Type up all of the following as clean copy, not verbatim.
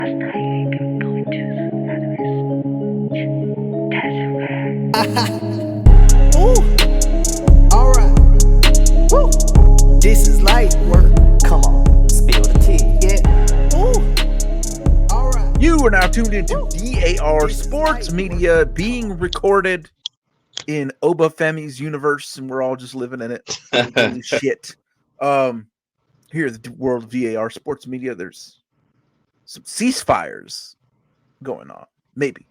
Ooh, alright. Woo. This is light work. Come on, spill the tea. Yeah. Ooh. Alright. You are now tuned into Woo. DAR This is Sports light Media work. being recorded in Oba Femi's universe, and we're all just living in it. Holy shit. Here at the world of VAR Sports Media, there's some ceasefires going on. Maybe.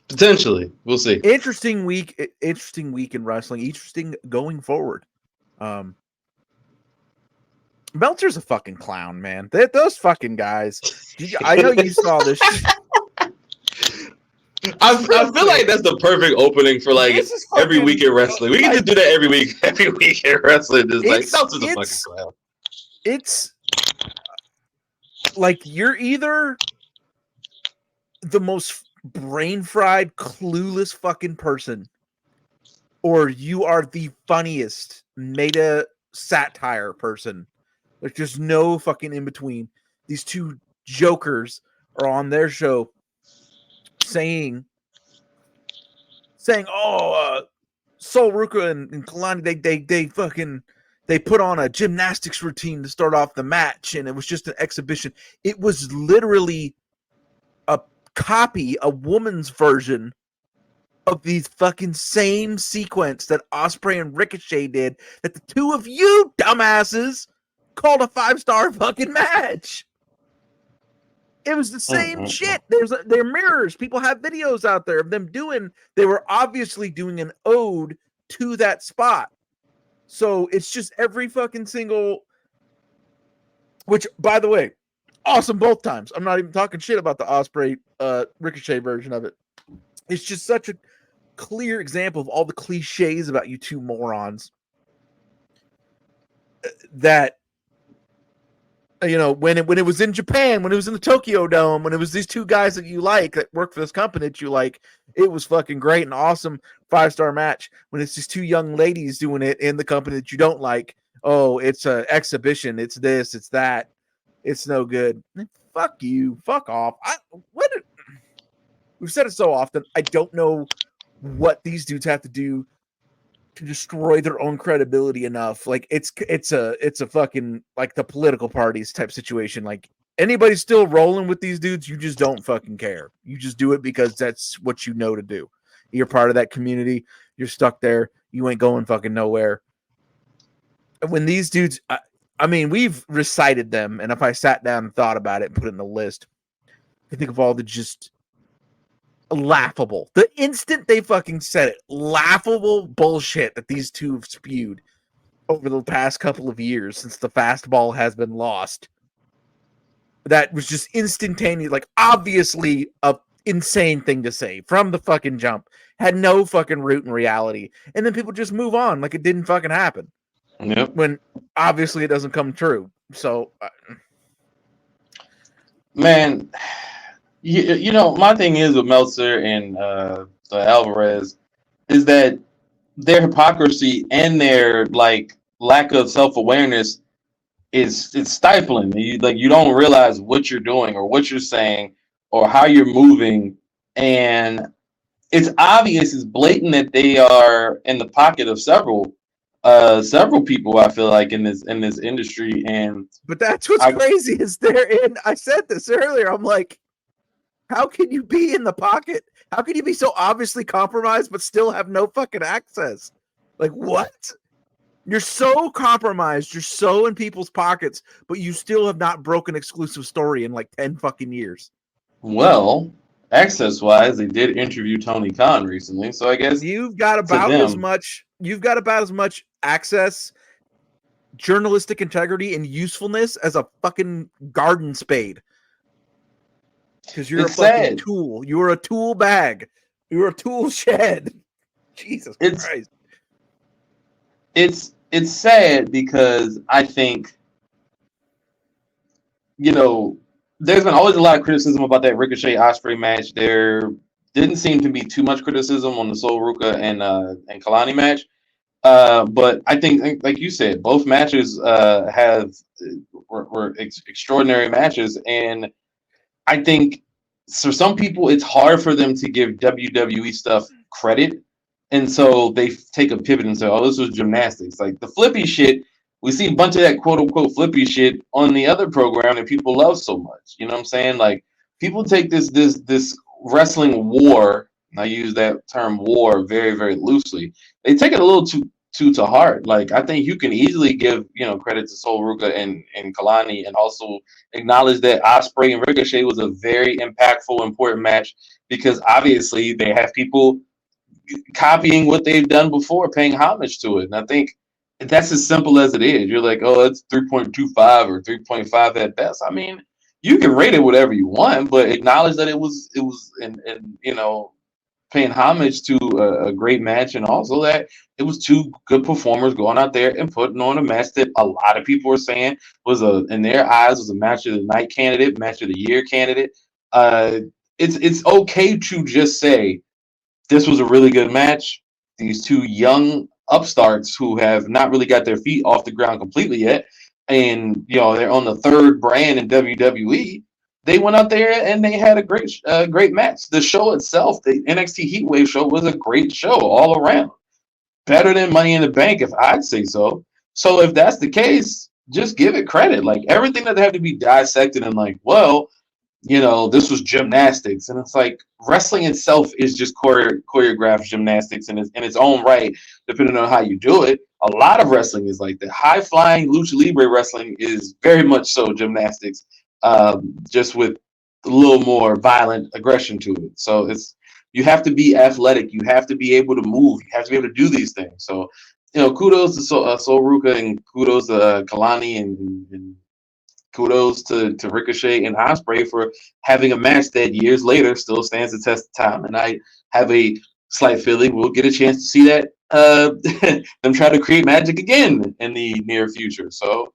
Potentially. We'll see. Interesting week in wrestling. Interesting going forward. Meltzer's a fucking clown, man. Those fucking guys. I know you saw this shit. I feel like that's the perfect opening for like This is every fucking- week in wrestling. We can just do that every week. Every week in wrestling, just like Meltzer's a fucking clown. It's like you're either the most brain fried, clueless fucking person, or you are the funniest meta satire person. There's just no fucking in between. These two jokers are on their show saying, Sol Ruka and Kalani, they put on a gymnastics routine to start off the match, and it was just an exhibition. It was literally a copy, a woman's version of the fucking same sequence that Osprey and Ricochet did, that the two of you dumbasses called a 5-star fucking match. It was the same shit. They're mirrors. People have videos out there of them they were obviously doing an ode to that spot. So it's just every fucking single, which, by the way, awesome both times. I'm not even talking shit about the Osprey Ricochet version of it. It's just such a clear example of all the cliches about you two morons that, you know, when it was in Japan, when it was in the Tokyo Dome, when it was these two guys that you like that work for this company that you like, it was fucking great and awesome 5-star match. When it's just two young ladies doing it in the company that you don't like, oh, it's an exhibition, it's this, it's that, it's no good. Fuck you, fuck off. We've said it so often. I don't know what these dudes have to do to destroy their own credibility enough. Like it's a fucking like the political parties type situation. Like anybody's still rolling with these dudes, you just don't fucking care. You just do it because that's what you know to do. You're part of that community. You're stuck there. You ain't going fucking nowhere. And when these dudes, I mean, we've recited them, and if I sat down and thought about it and put it in a list, I think of all the just laughable, the instant they fucking said it, laughable bullshit that these two have spewed over the past couple of years since the fastball has been lost. That was just instantaneous, like obviously a insane thing to say from the fucking jump. Had no fucking root in reality. And then people just move on like it didn't fucking happen. Yep. When obviously it doesn't come true. So Man, you know, my thing is with Meltzer and Alvarez is that their hypocrisy and their like lack of self-awareness is stifling. You don't realize what you're doing or what you're saying or how you're moving, and it's obvious, it's blatant that they are in the pocket of several people, I feel like, in this industry. But that's what's crazy is I said this earlier. I'm like, how can you be in the pocket? How can you be so obviously compromised but still have no fucking access? Like, what? You're so compromised. You're so in people's pockets, but you still have not broken exclusive story in like 10 fucking years. Well, access-wise, they did interview Tony Khan recently, so I guess you've got about as much access, journalistic integrity, and usefulness as a fucking garden spade. Because you're a fucking tool. You're a tool bag. You're a tool shed. Jesus Christ. It's sad because I think, you know, there's been always a lot of criticism about that Ricochet Osprey match. There didn't seem to be too much criticism on the Sol Ruka and Kalani match. But I think, like you said, both matches were extraordinary matches, and I think for some people it's hard for them to give WWE stuff credit, and so they take a pivot and say, "Oh, this was gymnastics." Like the flippy shit, we see a bunch of that quote unquote flippy shit on the other program that people love so much. You know what I'm saying? Like people take this wrestling war. And I use that term war very very loosely. They take it a little too to heart. Like I think you can easily give credit to Sol Ruka and Kalani, and also acknowledge that Ospreay and Ricochet was a very impactful, important match because obviously they have people copying what they've done before, paying homage to it. And I think that's as simple as it is. You're like, oh, it's 3.25 or 3.5 at best. I mean, you can rate it whatever you want, but acknowledge that it was and paying homage to a great match, and also that it was two good performers going out there and putting on a match that a lot of people were saying was in their eyes was a match of the night candidate, match of the year candidate. It's okay to just say this was a really good match. These two young upstarts who have not really got their feet off the ground completely yet, and they're on the third brand in WWE. They went out there and they had a great match. The show itself, the NXT Heatwave show, was a great show all around. Better than Money in the Bank, if I'd say so. So if that's the case, just give it credit. Like everything that have to be dissected and like, well, this was gymnastics, and it's like wrestling itself is just choreographed gymnastics in its own right, depending on how you do it. A lot of wrestling is like that. High flying lucha libre wrestling is very much so gymnastics, just with a little more violent aggression to it. So you have to be athletic, you have to be able to move, you have to be able to do these things. So kudos to Sol Ruka, and kudos to Kalani, and kudos to Ricochet and Ospreay for having a match that years later still stands the test of time. And I have a slight feeling we'll get a chance to see that them try to create magic again in the near future. So,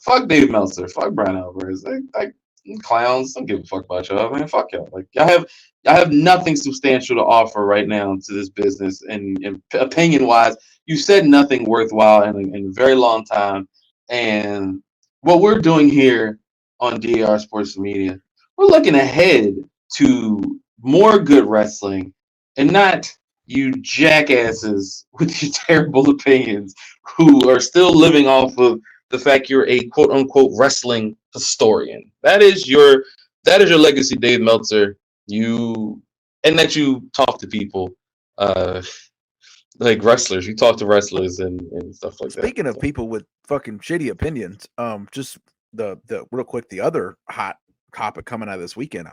fuck Dave Meltzer, fuck Brian Alvarez, like clowns. Don't give a fuck about y'all, man. Fuck y'all. Like y'all have nothing substantial to offer right now to this business, and opinion wise, you said nothing worthwhile in a very long time. And what we're doing here on DAR Sports Media, we're looking ahead to more good wrestling, and not you jackasses with your terrible opinions who are still living off of the fact you're a quote unquote wrestling historian. That is your legacy, Dave Meltzer. And that you talk to people like wrestlers. You talk to wrestlers and stuff like that. Speaking of people with fucking shitty opinions, just the real quick, the other hot topic coming out of this weekend.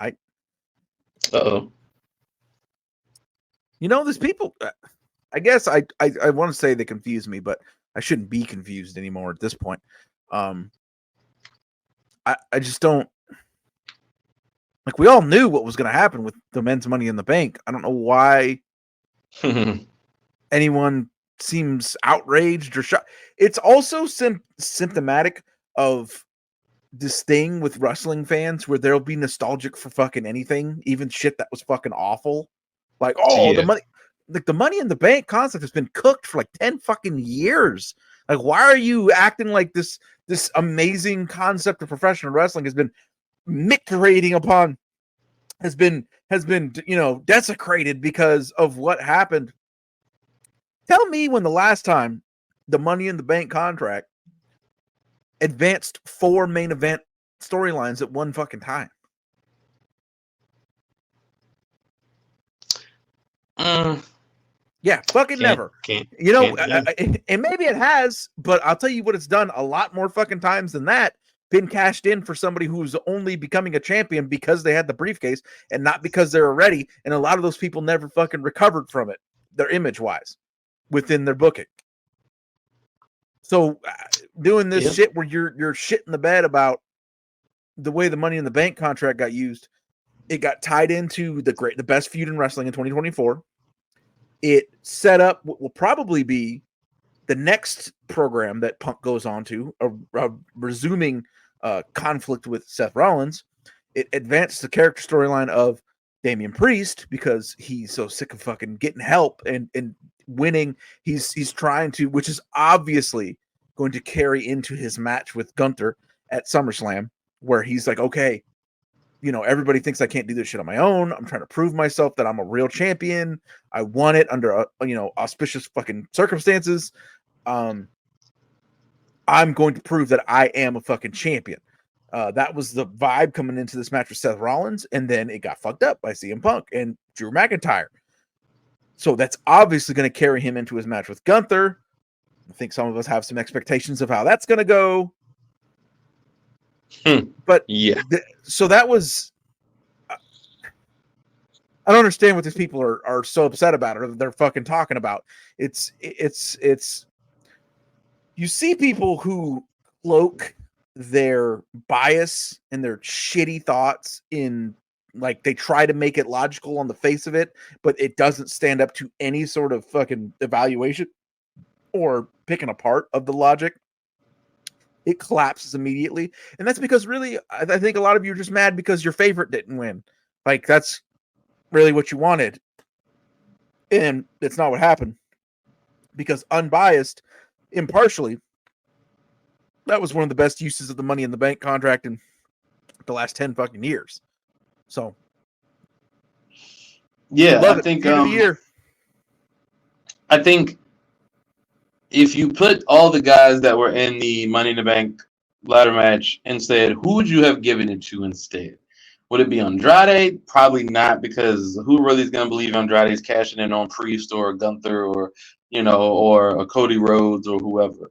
There's people. I guess I want to say they confuse me, but I shouldn't be confused anymore at this point. I just don't. Like, we all knew what was going to happen with the men's Money in the Bank. I don't know why anyone seems outraged or shocked. It's also symptomatic of this thing with wrestling fans where they'll be nostalgic for fucking anything, even shit that was fucking awful. Like, the money in the bank concept has been cooked for like 10 fucking years. Like, why are you acting like this amazing concept of professional wrestling has been micturating upon, has been desecrated because of what happened? Tell me when the last time the Money in the Bank contract advanced 4 main event storylines at one fucking time. Yeah, fucking never. And maybe it has, but I'll tell you what, it's done a lot more fucking times than that. Been cashed in for somebody who's only becoming a champion because they had the briefcase and not because they were ready. And a lot of those people never fucking recovered from it, their image wise, within their booking. So doing this shit where you're shitting the bed about the way the Money in the Bank contract got used, it got tied into the best feud in wrestling in 2024. It set up what will probably be the next program that Punk goes on to, a resuming conflict with Seth Rollins. It advanced the character storyline of Damian Priest because he's so sick of fucking getting help and winning. He's trying to, which is obviously going to carry into his match with Gunther at SummerSlam, where he's like, okay, everybody thinks I can't do this shit on my own. I'm trying to prove myself that I'm a real champion. I won it under auspicious fucking circumstances. I'm going to prove that I am a fucking champion. That was the vibe coming into this match with Seth Rollins, and then it got fucked up by CM Punk and Drew McIntyre. So that's obviously going to carry him into his match with Gunther. I think some of us have some expectations of how that's going to go. But yeah, so that was. I don't understand what these people are so upset about or they're fucking talking about. It's. You see people who cloak their bias and their shitty thoughts in, like, they try to make it logical on the face of it, but it doesn't stand up to any sort of fucking evaluation or picking apart of the logic. It collapses immediately. And that's because really, I think a lot of you are just mad because your favorite didn't win. Like, that's really what you wanted. And it's not what happened. Because unbiased, impartially, that was one of the best uses of the Money in the Bank contract in the last 10 fucking years. So, yeah, I think I think if you put all the guys that were in the Money in the Bank ladder match and said, who would you have given it to instead? Would it be Andrade? Probably not, because who really is going to believe Andrade's cashing in on Priest or Gunther or or a Cody Rhodes or whoever?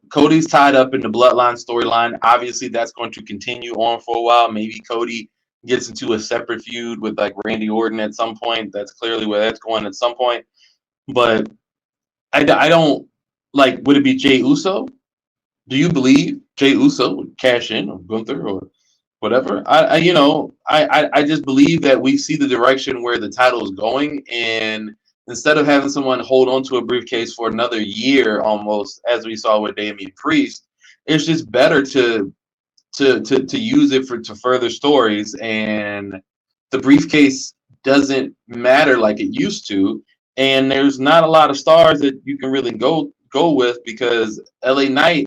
Cody's tied up in the Bloodline storyline. Obviously, that's going to continue on for a while. Maybe Cody gets into a separate feud with like Randy Orton at some point. That's clearly where that's going at some point. But I don't like. Would it be Jey Uso? Do you believe Jey Uso would cash in or Gunther or whatever? I just believe that we see the direction where the title is going, and instead of having someone hold on to a briefcase for another year, almost as we saw with Damian Priest, it's just better to use it to further stories, and the briefcase doesn't matter like it used to, and there's not a lot of stars that you can really go with, because LA Knight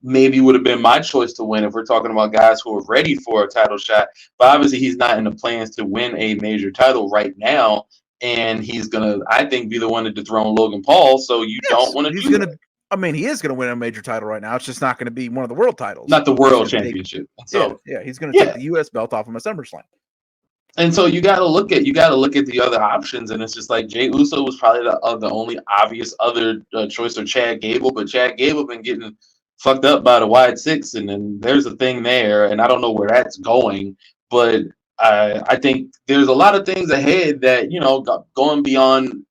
maybe would have been my choice to win if we're talking about guys who are ready for a title shot, but obviously he's not in the plans to win a major title right now, and he's gonna, I think, be the one to dethrone Logan Paul. So you don't want to do that. I mean, he is going to win a major title right now. It's just not going to be one of the world titles. Not the world championship. He's going to take the U.S. belt off him at SummerSlam. And so you got to look at the other options, and it's just like Jey Uso was probably the only obvious other choice, or Chad Gable, but Chad Gable been getting fucked up by the Wide Six, and then there's a thing there, and I don't know where that's going, but I think there's a lot of things ahead that going beyond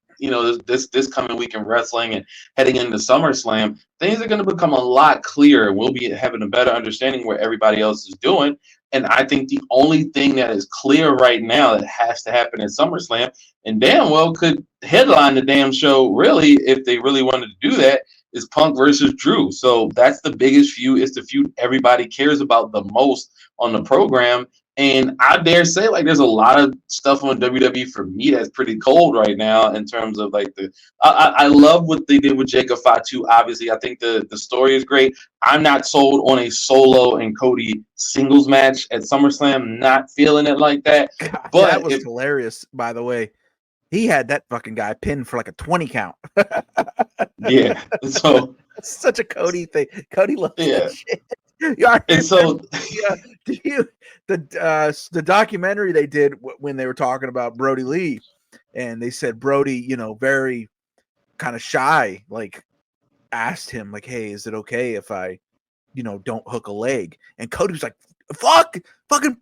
this coming week in wrestling and heading into SummerSlam, things are going to become a lot clearer. We'll be having a better understanding where everybody else is doing. And I think the only thing that is clear right now that has to happen at SummerSlam, and damn well could headline the damn show, really, if they really wanted to do that, is Punk versus Drew. So that's the biggest feud. It's the feud everybody cares about the most on the program. And I dare say, like, there's a lot of stuff on WWE for me that's pretty cold right now in terms of like I love what they did with Jacob Fatu. Obviously, I think the story is great. I'm not sold on a Solo and Cody singles match at SummerSlam. Not feeling it like that. God, but that was hilarious, by the way. He had that fucking guy pinned for like a 20 count. Yeah. So it's such a Cody thing. Cody loves that shit. And so the documentary they did when they were talking about Brody Lee, and they said Brody, very kind of shy, like asked him like, hey, is it okay if I, don't hook a leg? And Cody was like, fucking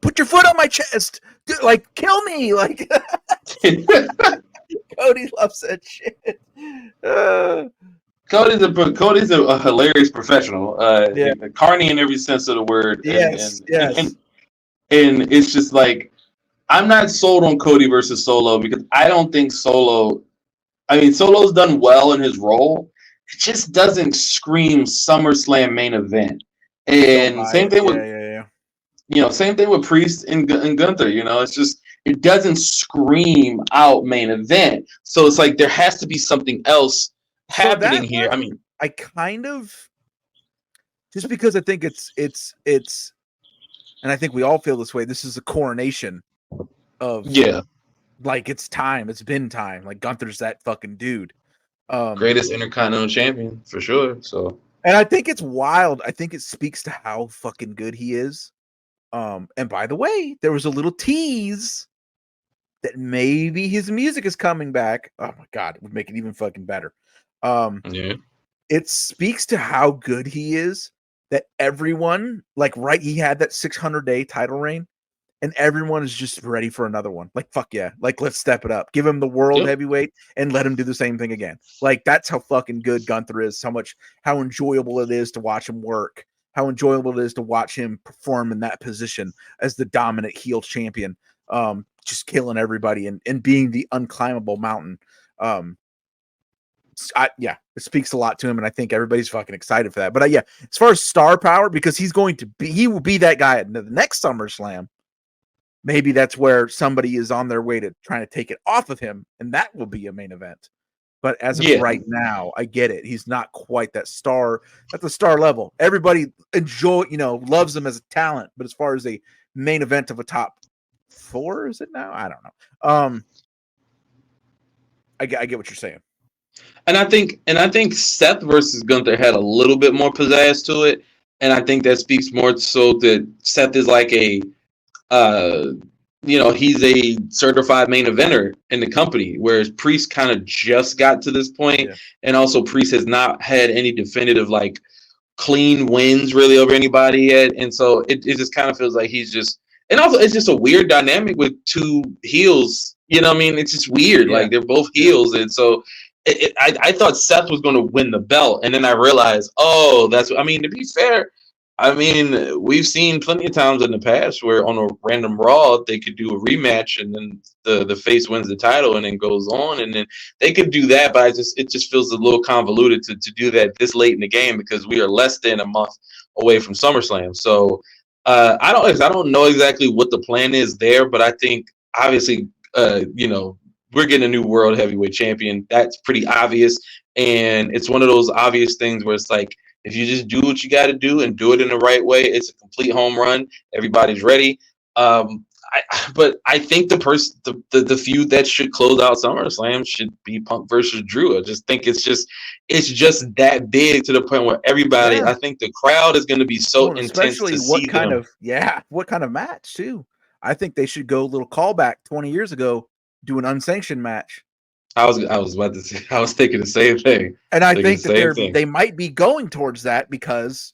put your foot on my chest. Dude, like, kill me. Like, Cody loves that shit. Cody's a hilarious professional. Carney in every sense of the word. Yes. And it's just like, I'm not sold on Cody versus Solo, because I don't think Solo's done well in his role. It just doesn't scream SummerSlam main event. And same thing with Priest and Gunther. It's just, it doesn't scream out main event. So it's like there has to be something else happening here. I kind of, just because I think it's and I think we all feel this way. This is a coronation of like it's time. It's been time. Like Gunther's that fucking dude. Greatest Intercontinental Champion for sure. So, and I think it's wild. I think it speaks to how fucking good he is. And by the way, there was a little tease that maybe his music is coming back. Oh my god, it would make it even fucking better. It speaks to how good he is that everyone, like, right, he had that 600-day title reign, and everyone is just ready for another one. Like, fuck yeah, like, let's step it up. Give him the world heavyweight and let him do the same thing again. Like, that's how fucking good Gunther is. How enjoyable it is to watch him work. How enjoyable it is to watch him perform in that position as the dominant heel champion. Just killing everybody and being the unclimbable mountain. It speaks a lot to him, and I think everybody's fucking excited for that. But as far as star power, because he will be that guy at the next SummerSlam. Maybe that's where somebody is on their way to trying to take it off of him, and that will be a main event. But as of right now, I get it. He's not quite that star at the star level. Everybody loves him as a talent, but as far as a main event of a top 4, is it now? I don't know. I get what you're saying. And I think Seth versus Gunther had a little bit more pizzazz to it, and I think that speaks more so that Seth is like a, he's a certified main eventer in the company, whereas Priest kind of just got to this point, and also Priest has not had any definitive like clean wins really over anybody yet, and so it just kind of feels like he's just, and also it's just a weird dynamic with two heels. You know what I mean? It's just weird. Like they're both heels, and so. I thought Seth was going to win the belt, and then I realized, to be fair, we've seen plenty of times in the past where on a random Raw they could do a rematch, and then the face wins the title and then goes on, and then they could do that, but it just feels a little convoluted to do that this late in the game because we are less than a month away from SummerSlam. So I don't know exactly what the plan is there, but I think obviously we're getting a new world heavyweight champion. That's pretty obvious. And it's one of those obvious things where it's like, if you just do what you got to do and do it in the right way, it's a complete home run. Everybody's ready. But I think the feud that should close out SummerSlam should be Punk versus Drew. I just think it's just that big to the point where everybody, I think the crowd is going to be so intense to see them. What kind of match too. I think they should go a little callback 20 years ago. Do an unsanctioned match. I was about to say. I was thinking the same thing. And I think that they might be going towards that because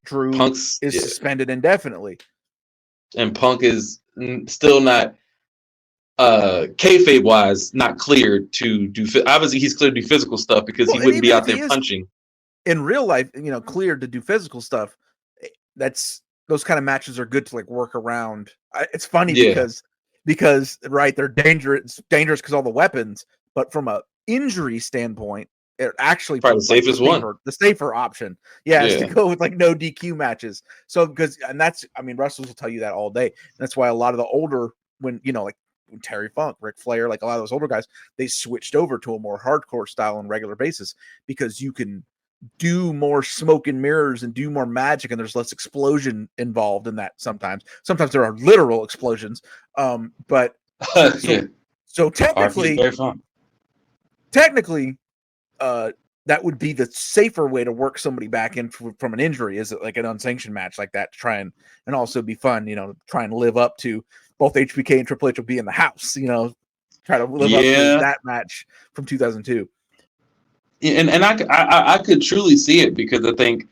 Drew is suspended indefinitely, and Punk is still not kayfabe wise not cleared to do. Obviously, he's cleared to do physical stuff because he wouldn't be out there punching. In real life, cleared to do physical stuff. Those kind of matches are good to like work around. It's funny because they're dangerous because all the weapons, but from a injury standpoint, it actually probably the safest one, the safer option. Is to go with like no DQ matches. So wrestlers will tell you that all day. And that's why a lot of the older, when Terry Funk, Ric Flair, like a lot of those older guys, they switched over to a more hardcore style on a regular basis because you can do more smoke and mirrors and do more magic, and there's less explosion involved in that. Sometimes there are literal explosions, but so technically that would be the safer way to work somebody back in from an injury, is it like an unsanctioned match like that to try and also be fun, try and live up to both HBK and Triple H will be in the house, try to live up to that match from 2002. And I could truly see it because I think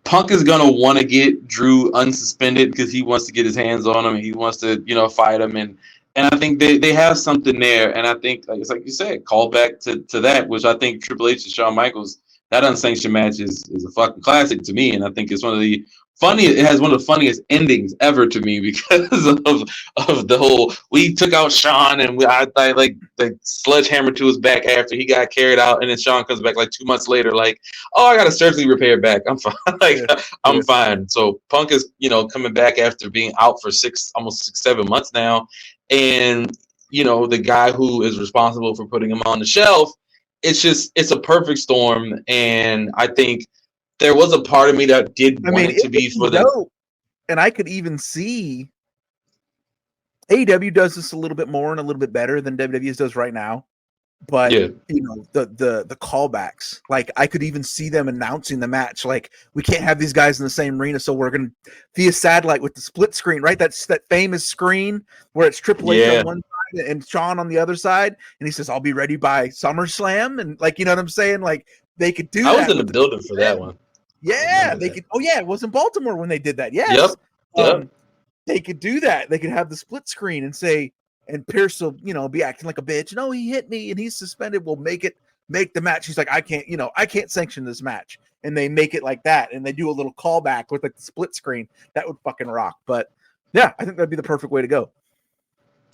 Punk is gonna want to get Drew unsuspended because he wants to get his hands on him. He wants to fight him, and I think they have something there. And I think it's like you said, call back to that, which I think Triple H and Shawn Michaels, that unsanctioned match is a fucking classic to me, and I think it's one of the funniest. It has one of the funniest endings ever to me because of the whole. We took out Shawn and I like sledgehammer to his back after he got carried out, and then Shawn comes back like 2 months later, like, oh, I got a surgically repaired back. I'm fine. I'm fine. So Punk is coming back after being out for almost 6-7 months now, and the guy who is responsible for putting him on the shelf. It's a perfect storm, and I think there was a part of me that did want it to be for the. and I could even see AEW does this a little bit more and a little bit better than WWE does right now. But Yeah. you know, the callbacks, like I could even see them announcing the match. Like, we can't have these guys in the same arena, so we're gonna via satellite with the split screen, right? That's that famous screen where it's Triple H Yeah. on one side and Shawn on the other side, and he says, "I'll be ready by SummerSlam," and like, you know what I'm saying? Like, they could do I that. was in the with building for that one. I Yeah, remember they that. could. Oh yeah, it was in Baltimore when they did that. Yep. Yes. Yep. They could do that. They could have the split screen and say, and Pierce will, you know, be acting like a bitch. No, he hit me and he's suspended. We'll make the match. He's like, I can't sanction this match. And they make it like that. And they do a little callback with like the split screen. That would fucking rock. But yeah, I think that'd be the perfect way to go.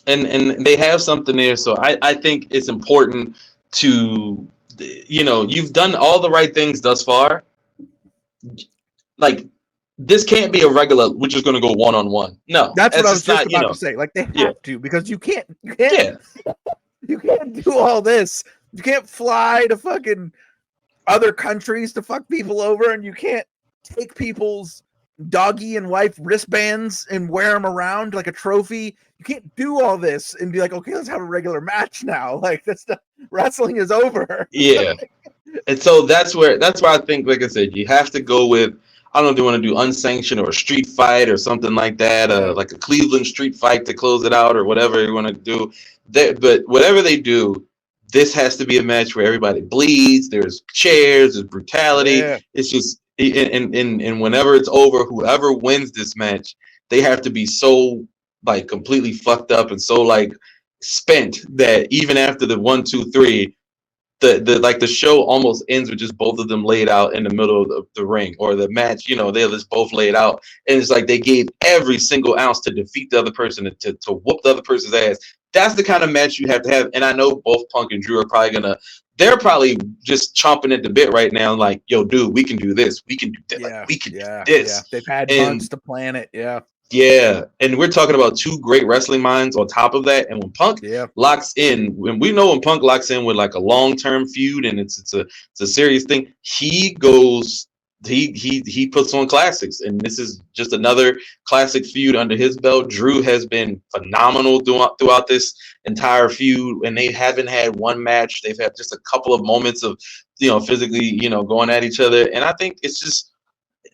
And they have something there. So I think it's important to, you know, you've done all the right things thus far. Like, this can't be a regular, we're just going to go one-on-one. No, That's what I was just just not, about to say. Like, they have Yeah. to, because you can't Yeah. you can't do all this. You can't fly to fucking other countries to fuck people over, and you can't take people's doggy and wife wristbands and wear them around like a trophy. You can't do all this and be like, okay, let's have a regular match now. Like, wrestling is over. Yeah. And so that's where I think, like I said, you have to go with, I don't know if they want to do unsanctioned or a street fight or something like that, like a Cleveland street fight to close it out or whatever you want to do. But whatever they do, this has to be a match where everybody bleeds. There's chairs, there's brutality. Yeah. It's just, and whenever it's over, whoever wins this match, they have to be so like completely fucked up and so like spent that even after the 1, 2, 3. The show almost ends with just both of them laid out in the middle of the ring, or the match, you know, they're just both laid out. And it's like they gave every single ounce to defeat the other person, to whoop the other person's ass. That's the kind of match you have to have. And I know both Punk and Drew are they're probably just chomping at the bit right now, like, yo, dude, we can do this. We can do that. Yeah. Like, we can do this. Yeah. They've had months to plan it. Yeah. Yeah, and we're talking about two great wrestling minds on top of that. And when Punk locks in, when we know when Punk locks in with like a long-term feud and it's a serious thing, he goes, he puts on classics, and this is just another classic feud under his belt. Drew has been phenomenal throughout this entire feud, and they haven't had one match. They've had just a couple of moments of, you know, physically, you know, going at each other, and I think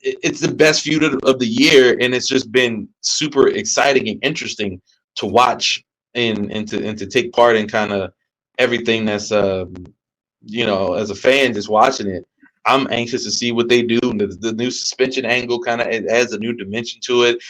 it's the best feud of the year, and it's just been super exciting and interesting to watch and to take part in kind of everything that's you know, as a fan just watching it. I'm anxious to see what they do. The new suspension angle kind of adds a new dimension to it.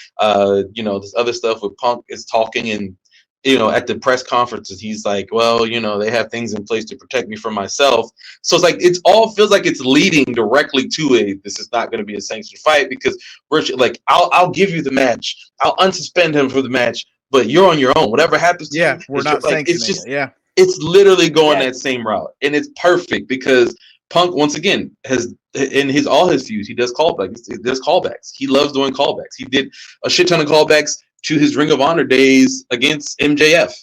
You know, this other stuff with Punk is talking, and you know, at the press conferences, he's like, well, you know, they have things in place to protect me from myself. So it's like, it's all feels like it's leading directly to this is not going to be a sanctioned fight, because we're like, I'll give you the match. I'll unsuspend him for the match, but you're on your own. Whatever happens to you, we're not like, sanctioning it. Yeah. It's literally going that same route. And it's perfect because Punk, once again, has in all his feuds, he does callbacks. He loves doing callbacks. He did a shit ton of callbacks to his Ring of Honor days against MJF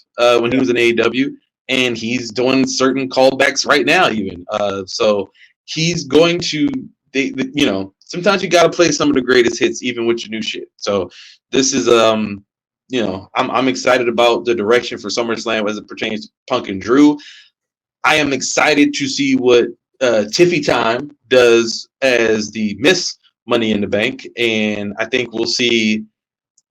when he was in AEW, and he's doing certain callbacks right now even. So he's going to, you know, sometimes you got to play some of the greatest hits even with your new shit. So this is, you know, I'm excited about the direction for SummerSlam as it pertains to Punk and Drew. I am excited to see what Tiffy Time does as the Miss Money in the Bank, and I think we'll see.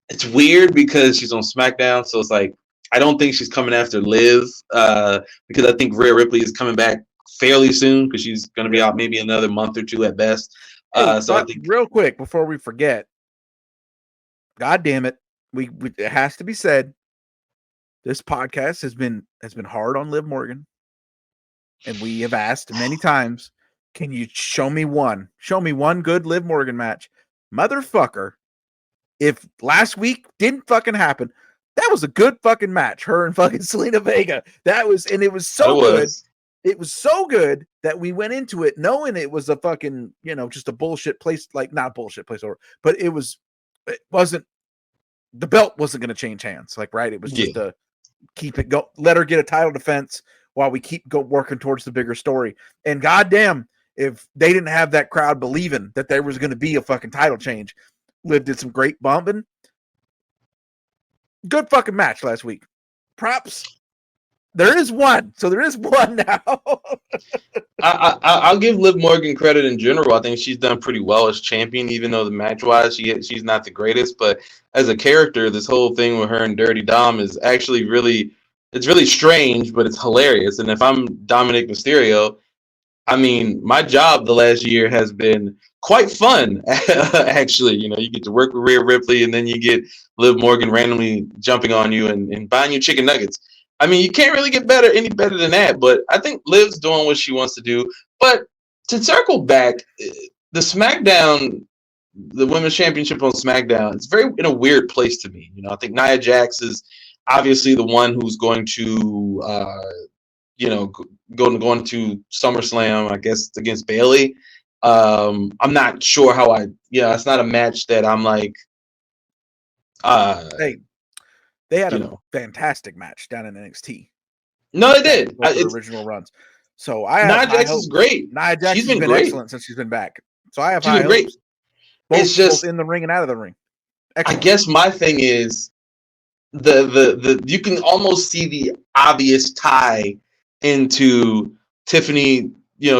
It's weird because she's on SmackDown, so it's like I don't think she's coming after Liv because I think Rhea Ripley is coming back fairly soon because she's going to be out maybe another month or two at best. So I think real quick before we forget, God damn it, we it has to be said. This podcast has been hard on Liv Morgan, and we have asked many times, can you show me one good Liv Morgan match, motherfucker? If last week didn't fucking happen, that was a good fucking match. Her and fucking Selena Vega. It was so good. It was so good that we went into it knowing it was a fucking, you know, just a bullshit place, like not bullshit place over, but it wasn't, the belt wasn't going to change hands. Like, right. It was just a keep it go, let her get a title defense while we keep working towards the bigger story. And goddamn, if they didn't have that crowd believing that there was going to be a fucking title change, Liv did some great bumping. Good fucking match last week. Props. There is one. So there is one now. I'll give Liv Morgan credit in general. I think she's done pretty well as champion, even though the match-wise she's not the greatest. But as a character, this whole thing with her and Dirty Dom is actually really strange, but it's hilarious. And if I'm Dominic Mysterio, I mean, my job the last year has been quite fun, actually. You know, you get to work with Rhea Ripley, and then you get Liv Morgan randomly jumping on you and buying you chicken nuggets. I mean, you can't really get any better than that. But I think Liv's doing what she wants to do. But to circle back, the SmackDown, the Women's Championship on SmackDown, it's very in a weird place to me. You know, I think Nia Jax is obviously the one who's going to, going to SummerSlam, I guess, against Bayley. I'm not sure how it's not a match that I'm like. Hey, they had a fantastic match down in NXT. No, they did. Original runs. So Nia Jax is great. Nia Jax has been excellent since she's been back. So I have high hopes. Great. It's just both in the ring and out of the ring. Excellent. I guess my thing is the you can almost see the obvious tie into Tiffany,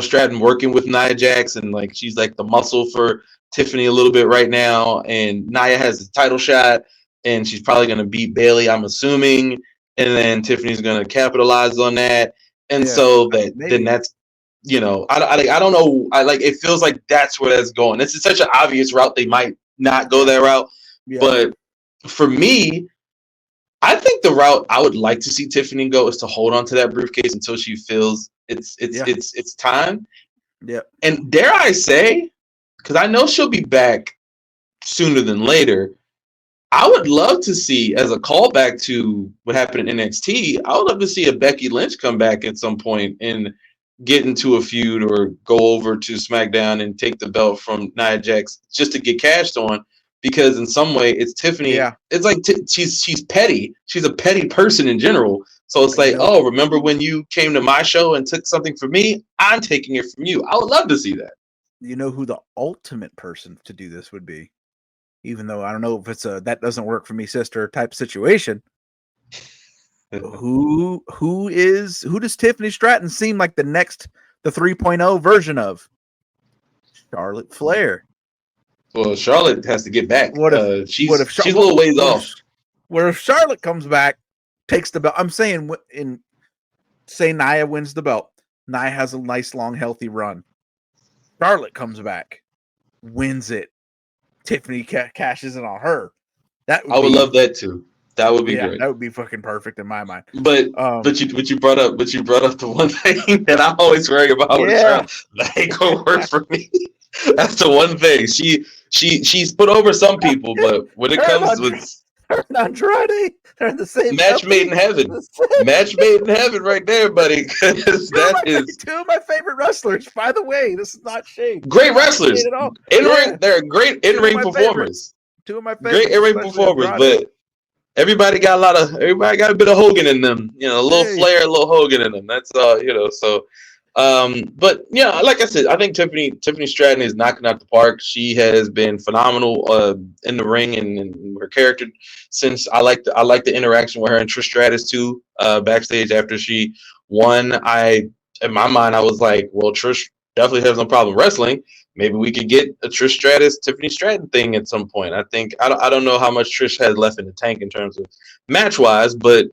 Stratton working with Nia Jax, and like she's like the muscle for Tiffany a little bit right now, and Nia has the title shot, and she's probably going to beat Bayley, I'm assuming, and then Tiffany's going to capitalize on that, and so then that's I don't know, it feels like that's where that's going. This is such an obvious route, they might not go that route, but for me, I think the route I would like to see Tiffany go is to hold on to that briefcase until she feels it's time. Yeah. And dare I say, because I know she'll be back sooner than later, I would love to see, as a callback to what happened in NXT, I would love to see a Becky Lynch come back at some point and get into a feud or go over to SmackDown and take the belt from Nia Jax just to get cashed on. Because in some way, it's Tiffany. Yeah. It's like she's petty. She's a petty person in general. So it's like, oh, remember when you came to my show and took something from me? I'm taking it from you. I would love to see that. You know who the ultimate person to do this would be? Even though I don't know if it's a that doesn't work for me, sister type situation. Who does Tiffany Stratton seem like the 3.0 version of? Charlotte Flair. Well, Charlotte has to get back. She's a little ways off. Where if Charlotte comes back, takes the belt, I'm saying say Nia wins the belt. Nia has a nice, long, healthy run. Charlotte comes back, wins it. Tiffany cashes in on her. I would love that too. That would be great. That would be fucking perfect in my mind. But you brought up the one thing that I always worry about. That ain't gonna work for me. That's the one thing. She's put over some people, but when it comes with her and Andrade, they're in the same match made in heaven. Match made in heaven right there, buddy. That is two of my favorite wrestlers. By the way, this is not shade. Great wrestlers. In-ring, they're great in-ring performers. Two of my favorites. Great in-ring performers, but everybody got a bit of Hogan in them. A little Flair, a little Hogan in them. That's so but like I said, I think Tiffany Stratton is knocking out the park. She has been phenomenal in the ring and her character since I like the interaction with her and Trish Stratus too, backstage after she won. In my mind I was like, well, Trish definitely has no problem wrestling. Maybe we could get a Trish Stratus Tiffany Stratton thing at some point. I think I don't know how much Trish has left in the tank in terms of match wise, but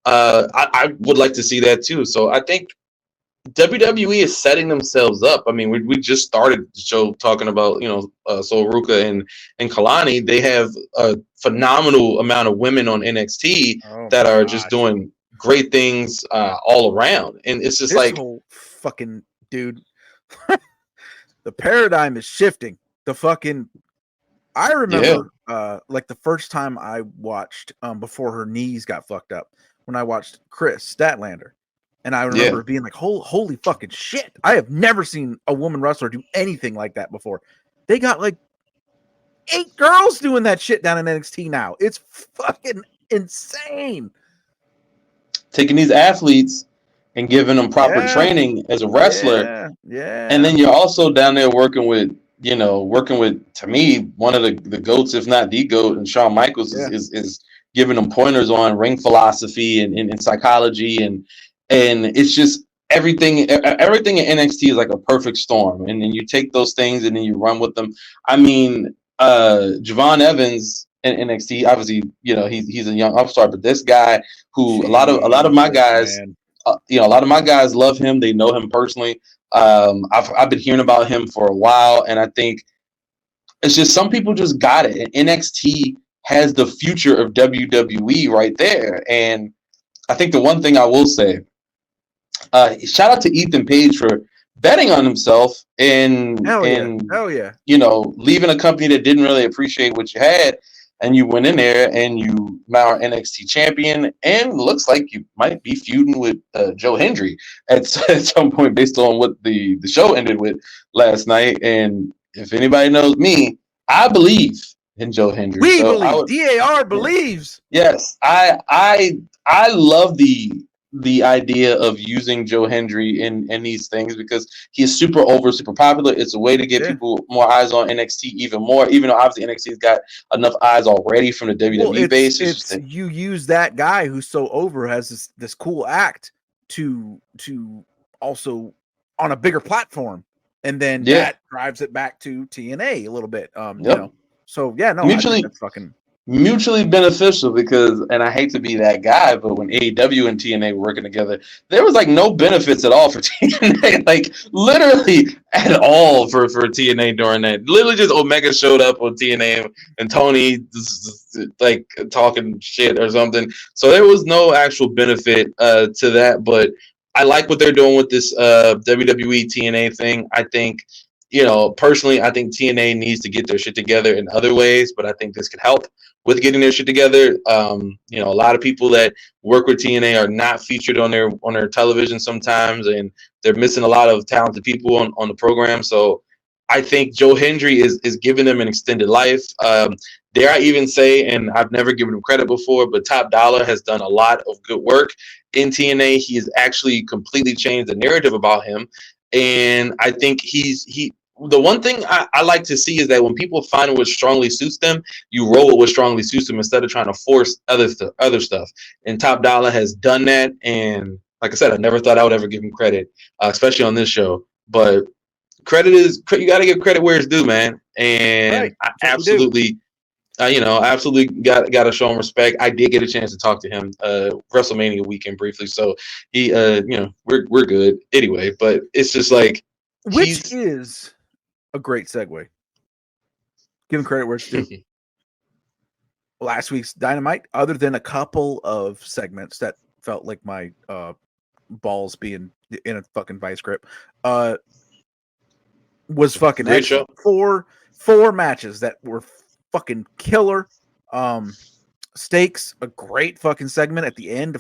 I would like to see that too. So I think WWE is setting themselves up. I mean, we just started the show talking about, Sol Ruka and Kalani. They have a phenomenal amount of women on NXT that are just doing great things all around. And it's just this whole fucking dude. The paradigm is shifting. I remember the first time I watched before her knees got fucked up, when I watched Chris Statlander. And I remember being like, holy fucking shit. I have never seen a woman wrestler do anything like that before. They got like 8 girls doing that shit down in NXT now. It's fucking insane. Taking these athletes and giving them proper training as a wrestler. Yeah. And then you're also down there working with working with, to me, one of the GOATs, if not the GOAT, and Shawn Michaels is giving them pointers on ring philosophy and psychology, and it's just everything in NXT is like a perfect storm, and then you take those things and then you run with them. I mean, Javon Evans in NXT, obviously, he's a young upstart, but this guy who a lot of my guys, a lot of my guys love him. They know him personally. I've been hearing about him for a while, and I think it's just some people just got it. And NXT has the future of WWE right there. And I think the one thing I will say, shout out to Ethan Page for betting on himself and leaving a company that didn't really appreciate what you had, and you went in there and you now are NXT champion, and looks like you might be feuding with Joe Hendry at some point based on what the show ended with last night. And if anybody knows me, I believe in Joe Hendry. We believe. DAR believes. Yes, I love the idea of using Joe Hendry in these things because he is super popular. It's a way to get people more eyes on NXT even more, even though obviously NXT's got enough eyes already from the WWE base. You use that guy who's so over, has this cool act to also on a bigger platform, and then that drives it back to TNA a little bit. So I think that's fucking mutually beneficial because, and I hate to be that guy, but when AEW and TNA were working together, there was like no benefits at all for TNA, like literally at all for TNA during that. Literally just Omega showed up on TNA and Tony like talking shit or something. So there was no actual benefit to that, but I like what they're doing with this WWE TNA thing. I think, personally, I think TNA needs to get their shit together in other ways, but I think this could help with getting their shit together. A lot of people that work with TNA are not featured on their television sometimes, and they're missing a lot of talented people on the program. So I think Joe Hendry is giving them an extended life. Dare I even say, and I've never given him credit before, but Top Dollar has done a lot of good work in TNA. He has actually completely changed the narrative about him. And I think the one thing I like to see is that when people find what strongly suits them, you roll with what strongly suits them instead of trying to force other stuff. And Top Dollar has done that. And like I said, I never thought I would ever give him credit, especially on this show. But you got to give credit where it's due, man. And I absolutely, absolutely got to show him respect. I did get a chance to talk to him WrestleMania weekend briefly, so he, we're good anyway. But it's just like, which is a great segue. Give him credit where it's due. Last week's Dynamite, other than a couple of segments that felt like my balls being in a fucking vice grip, was fucking great show. Four matches that were fucking killer. Stakes, a great fucking segment at the end,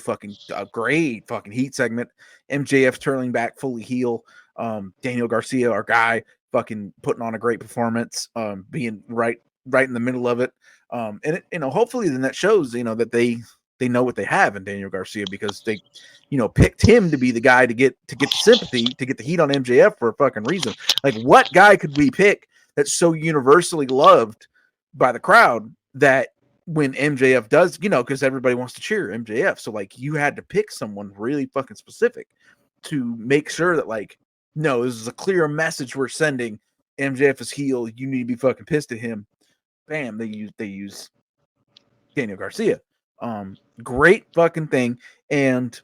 a great fucking heat segment. MJF turning back fully heel. Daniel Garcia, our guy, fucking putting on a great performance, being right in the middle of it. And it, hopefully then that shows, that they know what they have in Daniel Garcia, because they, picked him to be the guy to get the sympathy, to get the heat on MJF for a fucking reason. Like, what guy could we pick that's so universally loved by the crowd that when MJF does, because everybody wants to cheer MJF. So like, you had to pick someone really fucking specific to make sure that, like, no, this is a clear message we're sending. MJF is heel. You need to be fucking pissed at him. Bam. They use Daniel Garcia. Great fucking thing. And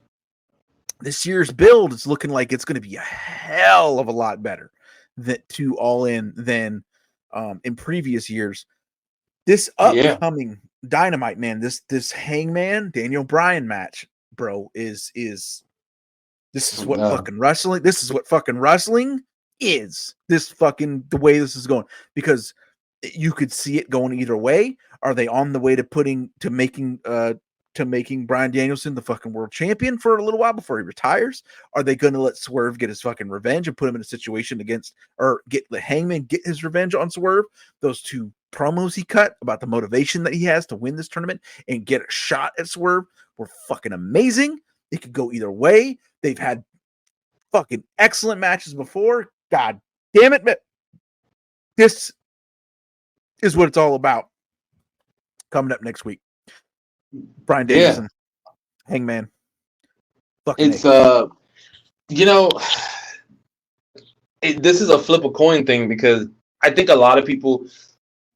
this year's build is looking like it's going to be a hell of a lot better to All In than in previous years. This upcoming Dynamite, man, this Hangman Daniel Bryan match, bro, this is what fucking wrestling. This is what fucking wrestling is. This fucking the way this is going, because you could see it going either way. Are they on the way to making Bryan Danielson the fucking world champion for a little while before he retires? Are they going to let Swerve get his fucking revenge and put him in a situation get the Hangman get his revenge on Swerve? Those two promos he cut about the motivation that he has to win this tournament and get a shot at Swerve were fucking amazing. It could go either way. They've had fucking excellent matches before. God damn it, this is what it's all about. Coming up next week, Bryan Danielson, Hangman. It's this is a flip a coin thing because I think a lot of people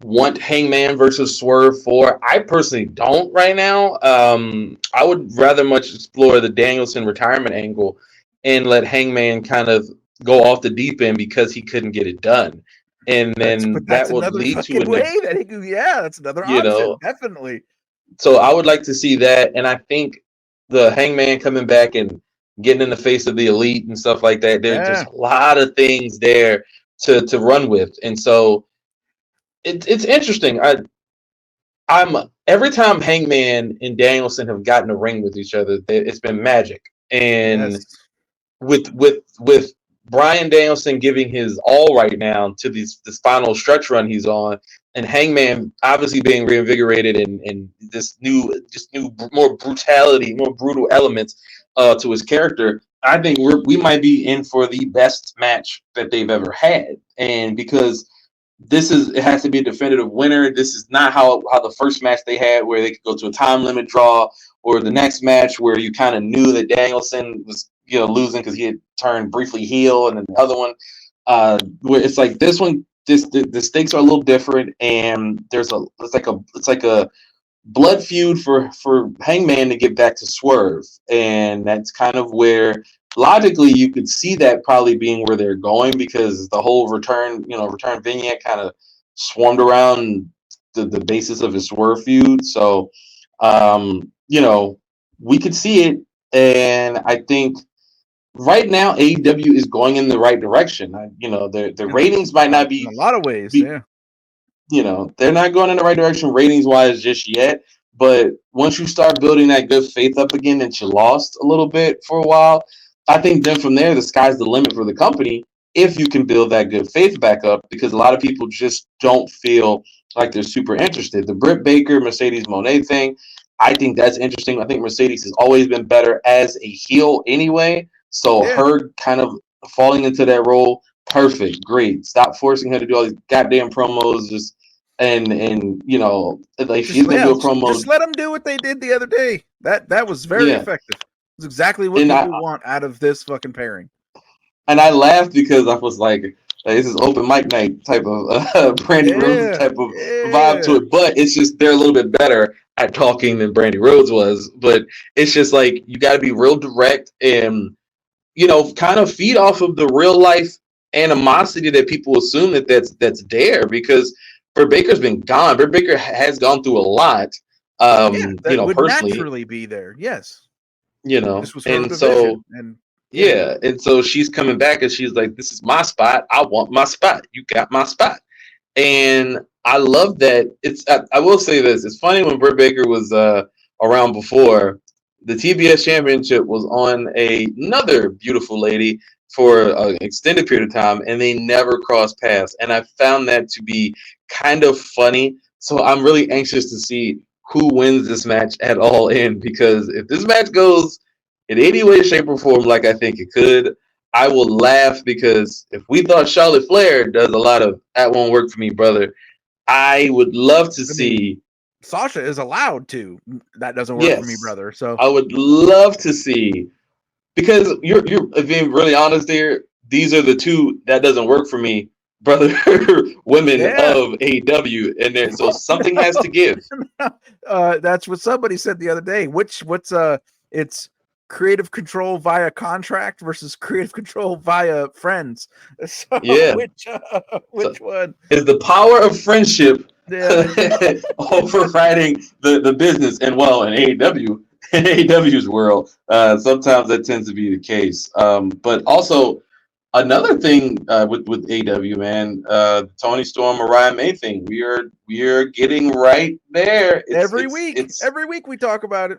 want Hangman versus Swerve 4. I personally don't right now. I would rather much explore the Danielson retirement angle and let Hangman kind of go off the deep end because he couldn't get it done. And then that would lead to that's another option, definitely. So I would like to see that, and I think the Hangman coming back and getting in the face of the Elite and stuff like that. There's just a lot of things there to run with, and so it's interesting. I'm every time Hangman and Danielson have gotten a ring with each other, it's been magic, and with Bryan Danielson giving his all right now to this final stretch run he's on, and Hangman obviously being reinvigorated and this new more brutality, more brutal elements to his character. I think we might be in for the best match that they've ever had, and because it has to be a definitive winner. This is not how the first match they had where they could go to a time limit draw, or the next match where you kind of knew that Danielson was losing because he had turned briefly heel, and then the other one where it's like this one, the stakes are a little different, and it's like a blood feud for Hangman to get back to Swerve, and that's kind of where logically you could see that probably being where they're going, because the whole return vignette kind of swarmed around the basis of his Swerve feud. So we could see it, and I think right now AEW is going in the right direction. The ratings might not be in a lot of ways. They're not going in the right direction ratings wise just yet. But once you start building that good faith up again that you lost a little bit for a while, I think then from there the sky's the limit for the company if you can build that good faith back up, because a lot of people just don't feel like they're super interested. The Britt Baker, Mercedes Moné thing, I think that's interesting. I think Mercedes has always been better as a heel anyway. So her kind of falling into that role, perfect, great. Stop forcing her to do all these goddamn promos, and she's gonna do a promo. Just let them do what they did the other day. That was very effective. It's exactly what people want out of this fucking pairing. And I laughed because I was like, this is open mic night type of Brandy Rhodes type of vibe to it. But it's just they're a little bit better at talking than Brandy Rhodes was. But it's just like you got to be real direct and kind of feed off of the real life animosity that people assume that's there, because Britt Baker's been gone. Britt Baker has gone through a lot. That would personally naturally be there. Yes. This was her division, and so she's coming back and she's like, this is my spot. I want my spot. You got my spot. And I love that. I will say this. It's funny when Britt Baker was around before, the TBS championship was on another beautiful lady for an extended period of time, and they never crossed paths. And I found that to be kind of funny. So I'm really anxious to see who wins this match at All In, because if this match goes in any way, shape, or form like I think it could, I will laugh, because if we thought Charlotte Flair does a lot of that won't work for me, brother, I would love to see. Sasha is allowed to. That doesn't work for me, brother. So I would love to see, because you're if being really honest here, these are the two that doesn't work for me, brother. Women of AEW, and there, so something has to give. That's what somebody said the other day. It's creative control via contract versus creative control via friends. So which one is the power of friendship overriding the business? And well, in AEW's world, sometimes that tends to be the case. But also another thing with AEW, man, Tony Storm, Mariah May thing, we are getting right there. Every week we talk about it.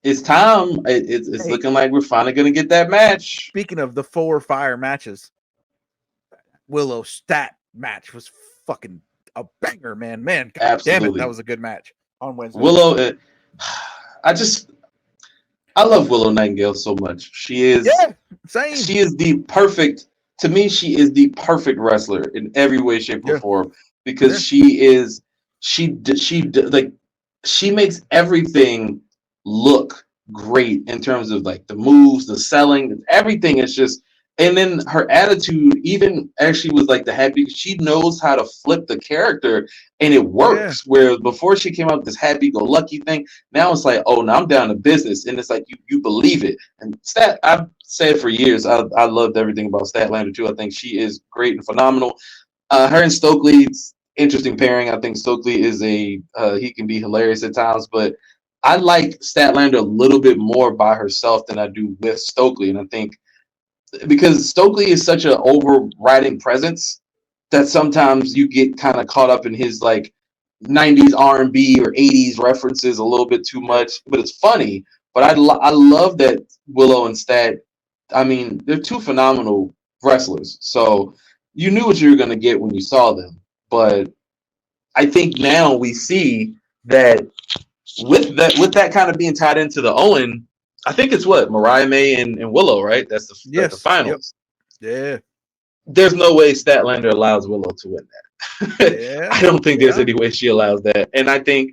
It's time. It's looking like we're finally going to get that match. Speaking of the 4 fire matches, Willow Stat match was fucking a banger, man. God damn it, that was a good match on Wednesday. Willow, I love Willow Nightingale so much. She is same. She is the perfect to me, she is the perfect wrestler in every way, shape, or Yeah. form because Yeah. she makes everything look great in terms of like the moves, the selling, everything is just. And then her attitude, even as she was like the happy, she knows how to flip the character, and it Yeah. works. Whereas before she came out with this happy-go-lucky thing, now it's like, oh, now I'm down to business, and it's like you believe it. And I've said for years, I loved everything about Statlander too. I think she is great and phenomenal. Her and Stokely's interesting pairing. I think Stokely is he can be hilarious at times, but I like Statlander a little bit more by herself than I do with Stokely, and I think because Stokely is such an overriding presence that sometimes you get kind of caught up in his like 90s R&B or 80s references a little bit too much, but it's funny. But I love that Willow and Stat. I mean, they're two phenomenal wrestlers. So you knew what you were going to get when you saw them. But I think now we see that with that kind of being tied into the Owen, I think it's what Mariah May and Willow, right? That's the Yes. finals. Yep. Yeah. There's no way Statlander allows Willow to win that. Yeah. I don't think there's any way she allows that. And I think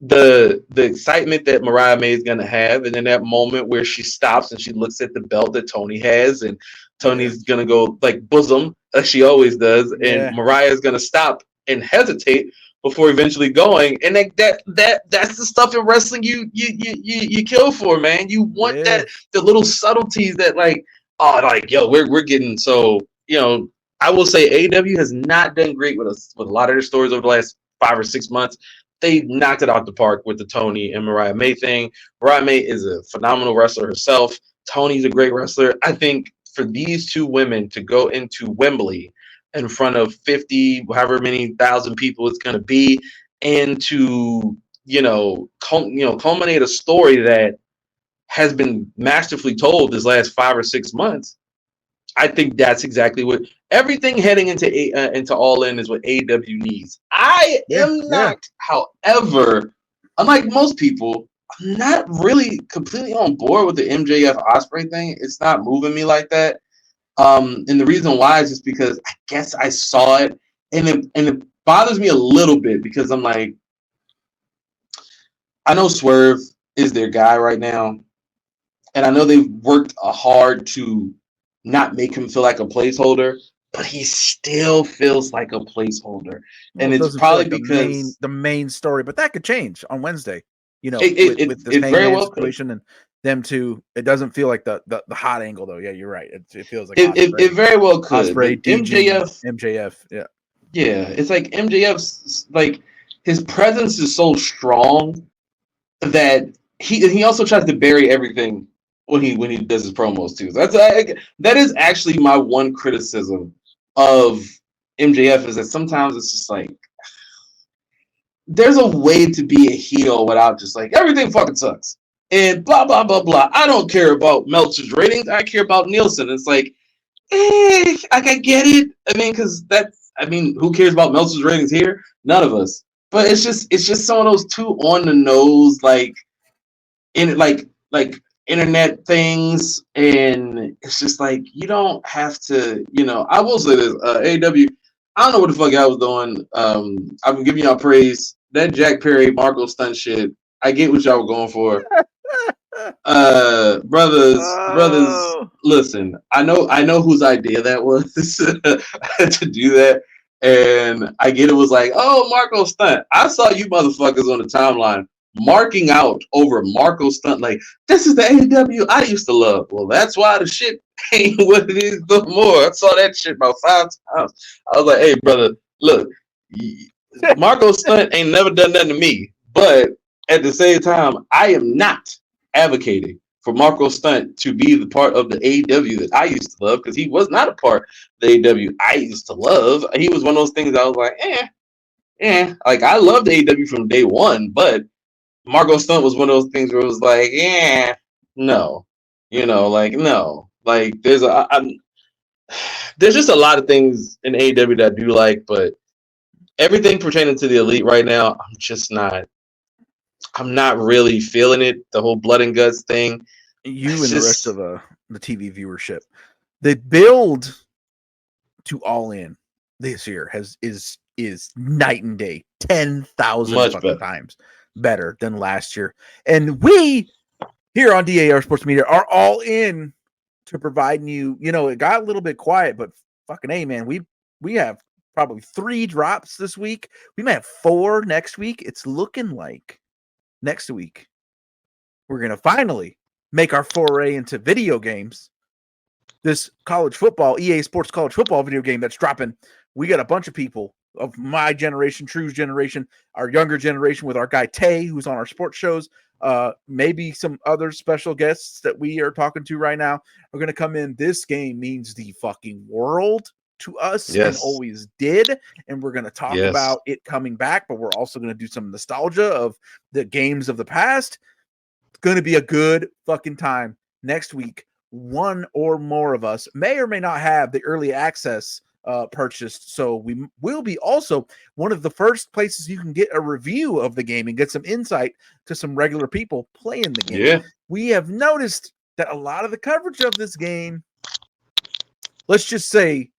the excitement that Mariah May is going to have, and in that moment where she stops and she looks at the belt that Tony has, and Tony's going to go like bosom, like she always does, and Mariah is going to stop and hesitate before eventually going, and that's the stuff in wrestling you kill for, man. You want that, the little subtleties that like, oh, like yo, we're getting. So I will say AEW has not done great with a lot of their stories over the last 5 or 6 months. They knocked it out the park with the Tony and Mariah May thing. Mariah May is a phenomenal wrestler herself. Tony's a great wrestler. I think for these two women to go into Wembley in front of 50, however many thousand people it's going to be, and to culminate a story that has been masterfully told this last 5 or 6 months. I think that's exactly what everything heading into All In is what AEW needs. I am not, however, unlike most people, I'm not really completely on board with the MJF Ospreay thing. It's not moving me like that. And the reason why is just because I guess I saw it and it bothers me a little bit because I'm like, I know Swerve is their guy right now, and I know they've worked hard to not make him feel like a placeholder, but he still feels like a placeholder. And it's probably like because the main story, but that could change on Wednesday. With this Hangman situation and them two, it doesn't feel like the hot angle though. Yeah, you're right. It feels like it very well could. Ospreay, MJF. Yeah, it's like MJF's like his presence is so strong that he also tries to bury everything when he does his promos too. So that is actually my one criticism of MJF is that sometimes it's just like there's a way to be a heel without just like everything fucking sucks and blah blah blah blah. I don't care about Meltzer's ratings. I care about Nielsen. It's like, I get it. Who cares about Meltzer's ratings here? None of us. But it's just some of those too on the nose like internet things, and it's just like you don't have to. I will say this: AEW. I don't know what the fuck I was doing. I've been giving y'all praise. That Jack Perry, Marco Stunt shit. I get what y'all were going for. Brothers, listen. I know whose idea that was to do that, and I get it was like, oh, Marco Stunt. I saw you motherfuckers on the timeline marking out over Marco Stunt like this is the AEW I used to love. Well, that's why the shit ain't what it is no more. I saw that shit about 5 times. I was like, hey, brother, look, Marco Stunt ain't never done nothing to me, but at the same time, I am not advocating for Marco Stunt to be the part of the AEW that I used to love because he was not a part of the AEW I used to love. He was one of those things I was like, like I loved AEW from day one, but Marco Stunt was one of those things where it was like, no, no, like there's just a lot of things in AEW that I do like, but everything pertaining to the Elite right now, I'm not really feeling it. The whole blood and guts thing. The rest of the TV viewership. The build to All In this year is night and day, 10,000 fucking times better than last year. And we here on DAR Sports Media are all in to providing you. You know, it got a little bit quiet, but fucking A, man, we have probably 3 drops this week. We might have 4 next week. It's looking like next week we're gonna finally make our foray into video games. This college football, EA Sports college football video game that's dropping. We got a bunch of people of my generation, True's generation, our younger generation with our guy Tay, who's on our sports shows. Maybe some other special guests that we are talking to right now are going to come in. This game means the fucking world to us and always did. And we're going to talk about it coming back, but we're also going to do some nostalgia of the games of the past. It's going to be a good fucking time next week. One or more of us may or may not have the early access purchased. So we will be also one of the first places you can get a review of the game and get some insight to some regular people playing the game. Yeah. We have noticed that a lot of the coverage of this game, let's just say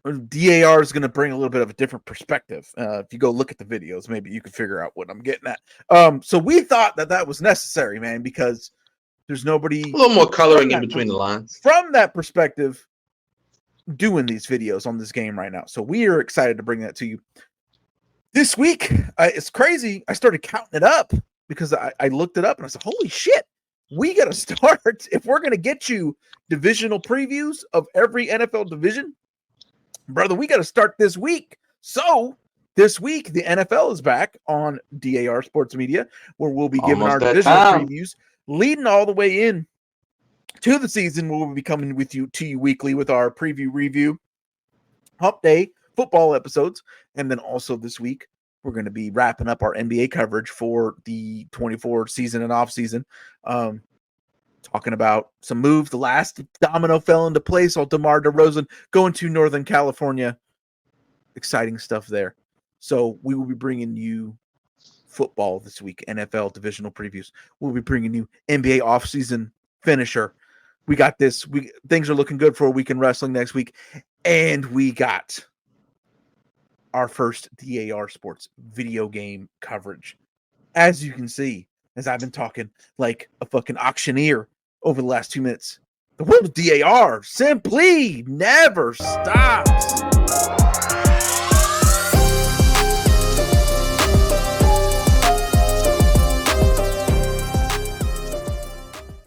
DAR is going to bring a little bit of a different perspective. If you go look at the videos, maybe you can figure out what I'm getting at. So we thought that was necessary, man, because there's nobody a little more coloring in between the lines from that perspective doing these videos on this game right now. So we are excited to bring that to you this week. It's crazy. I started counting it up because I looked it up and I said, holy shit, we got to start. If we're going to get you divisional previews of every NFL division, brother, we got to start this week. So this week, the NFL is back on DAR Sports Media, where we'll be giving our divisional previews, leading all the way in to the season. We'll be coming to you weekly with our preview review, hump day football episodes. And then also this week, we're going to be wrapping up our NBA coverage for the 24 season and off season. Talking about some moves. The last domino fell into place. All DeMar DeRozan going to Northern California. Exciting stuff there. So we will be bringing you football this week, NFL divisional previews. We'll be bringing you NBA offseason finisher. We got this. Things are looking good for a week in wrestling next week. And we got our first DAR Sports video game coverage. As you can see, as I've been talking like a fucking auctioneer over the last 2 minutes, the world of DAR simply never stops.